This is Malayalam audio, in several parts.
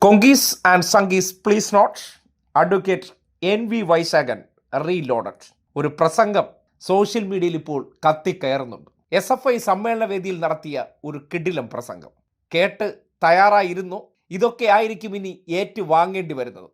Congis and Sangis please not. Advocate NV Vaishakhan reloaded. ഒരു പ്രസംഗം സോഷ്യൽ മീഡിയയിൽ ഇപ്പോൾ കത്തിക്കയറുന്നുണ്ട്. SFI സമ്മേളന വേദിയിൽ നടത്തിയ ഒരു കിടിലം പ്രസംഗം കേട്ട് തയ്യാറായിരുന്നു. ഇതൊക്കെ ആയിരിക്കും ഇനി ഏറ്റുവാങ്ങേണ്ടി വരുന്നത്.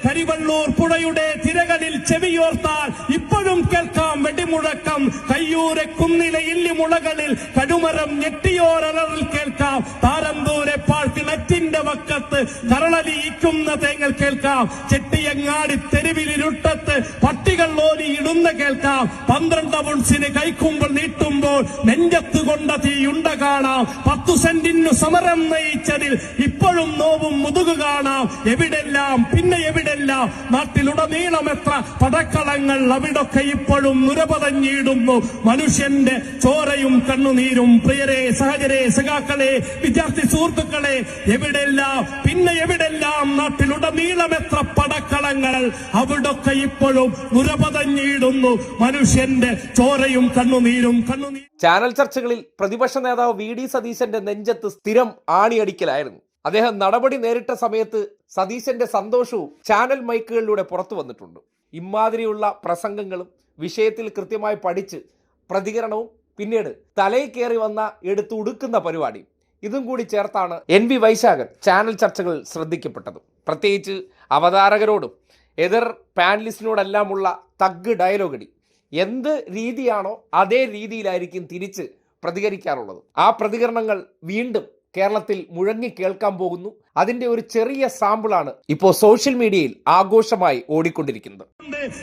കരിവള്ളൂർ പുഴയുടെ തിരകളിൽ ചെവിയോർത്താൽ ഇപ്പോഴും കേൾക്കാം വെടിമുഴക്കം. കയ്യൂരെ കുന്നിലെ ഇല്ലിമുളകളിൽ കടുമരം ഞെട്ടിയോരറിൽ കേൾക്കാം. താരന്തൂരെ പാഴ്കിണറ്റിന്റെ വക്കത്ത് കരളലിയിക്കുന്ന തേങ്ങൽ കേൾക്കാം. ചെട്ടിയങ്ങാടി തെരുവിലിരുട്ടത്ത് പട്ടികൾ ഓലി ഇടുന്ന കേൾക്കാം. 12 ഔൺസിന് കൈക്കുമ്പോൾ നീട്ടുമ്പോൾ നെഞ്ചത്ത് കൊണ്ട തീയുണ്ട കാണാം. 10 സെന്റിനു സമരം നയിച്ചതിൽ ഇപ്പോഴും നോവും മുതുകു കാണാം. എവിടെല്ലാം പിന്നെ എവിടെല്ലാം നാട്ടിലുടനീളം എത്ര പടക്കളങ്ങൾ, അവിടൊക്കെ ഇപ്പോഴും നുരപതഞ്ഞിടുന്നു മനുഷ്യന്റെ ചോരയും കണ്ണുനീരും. പ്രിയരെ, സഹചരെ, സഖാക്കളെ, വിദ്യാർത്ഥി സുഹൃത്തുക്കളെ, എവിടെല്ലാം പിന്നെ എവിടെല്ലാം നാട്ടിലുടനീളം എത്ര പടക്കളങ്ങൾ, അവിടൊക്കെ ഇപ്പോഴും നുരപതഞ്ഞിടുന്നു മനുഷ്യന്റെ ചോരയും കണ്ണുനീരും. ചാനൽ ചർച്ചകളിൽ പ്രതിപക്ഷ നേതാവ് VD സതീശന്റെ നെഞ്ചത്ത് സ്ഥിരം ആണിയടിക്കലായിരുന്നു. അദ്ദേഹം നടപടി നേരിട്ട സമയത്ത് സതീശന്റെ സന്തോഷവും ചാനൽ മൈക്കുകളിലൂടെ പുറത്തു വന്നിട്ടുണ്ട്. ഇമാതിരിയുള്ള പ്രസംഗങ്ങളും വിഷയത്തിൽ കൃത്യമായി പഠിച്ച് പ്രതികരണവും പിന്നീട് തലയിൽ കയറി വന്ന എടുത്ത് ഉടുക്കുന്ന പരിപാടി, ഇതും കൂടി ചേർത്താണ് NV വൈശാഖൻ ചാനൽ ചർച്ചകളിൽ ശ്രദ്ധിക്കപ്പെട്ടത്. പ്രത്യേകിച്ച് അവതാരകരോടും എതിർ പാനലിസ്റ്റിനോടെല്ലാമുള്ള തഗ് ഡയലോഗടി. എന്ത് രീതിയാണോ അതേ രീതിയിലായിരിക്കും തിരിച്ച് പ്രതികരിക്കാറുള്ളത്. ആ പ്രതികരണങ്ങൾ വീണ്ടും കേരളത്തിൽ മുഴങ്ങി കേൾക്കാൻ പോകുന്നു. അതിന്റെ ഒരു ചെറിയ സാമ്പിളാണ് ഇപ്പോൾ സോഷ്യൽ മീഡിയയിൽ ആഘോഷമായി ഓടിക്കൊണ്ടിരിക്കുന്നത്.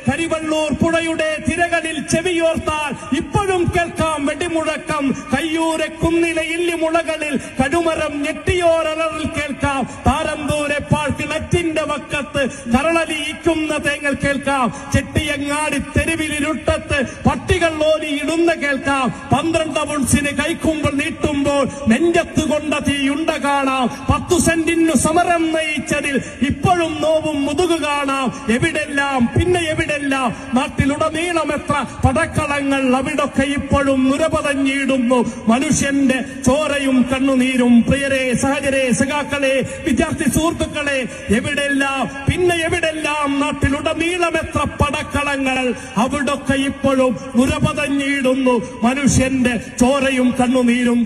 കരിവള്ളൂർ പുഴയുടെ തിരകളിൽ ചെവിയോർത്താൽ ഇപ്പോഴും കേൾക്കാം വെടിമുഴക്കം. കയ്യൂരെ കുന്നിലെ ഇല്ലിമുളകളിൽ കടുമരം ഞെട്ടിയോരറിൽ കേൾക്കാം. താരന്തൂരെ പാഴ്കിണറ്റിന്റെ വക്കത്ത് കരളലിയിക്കുന്ന തേങ്ങൽ കേൾക്കാം. ചെട്ടിയങ്ങാടി തെരുവിലിരുട്ടത്ത് പട്ടികൾ ഓലി ഇടുന്ന കേൾക്കാം. 12 ഔൺസിന് കൈക്കുമ്പോൾ നീട്ടുമ്പോൾ നെഞ്ചത്ത് കൊണ്ട തീയുണ്ട കാണാം. 10 സെന്റിനു സമരം നയിച്ചതിൽ ഇപ്പോഴും നോവും മുതുകു കാണാം. എവിടെല്ലാം പിന്നെ എവിടെല്ലാം നാട്ടിലുടനീളം എത്ര പടക്കളങ്ങൾ, അവിടൊക്കെ ഇപ്പോഴും നുരപതഞ്ഞിടുന്നു മനുഷ്യന്റെ ചോരയും കണ്ണുനീരും. പ്രിയരെ, സഹചരെ, സഖാക്കളെ, വിദ്യാർത്ഥി സുഹൃത്തുക്കളെ, എവിടെല്ലാം പിന്നെ എവിടെല്ലാം നാട്ടിലുടനീളം എത്ര പടക്കളങ്ങൾ, അവിടൊക്കെ ഇപ്പോഴും നുരപതഞ്ഞിടുന്നു മനുഷ്യന്റെ ചോരയും കണ്ണുനീരും.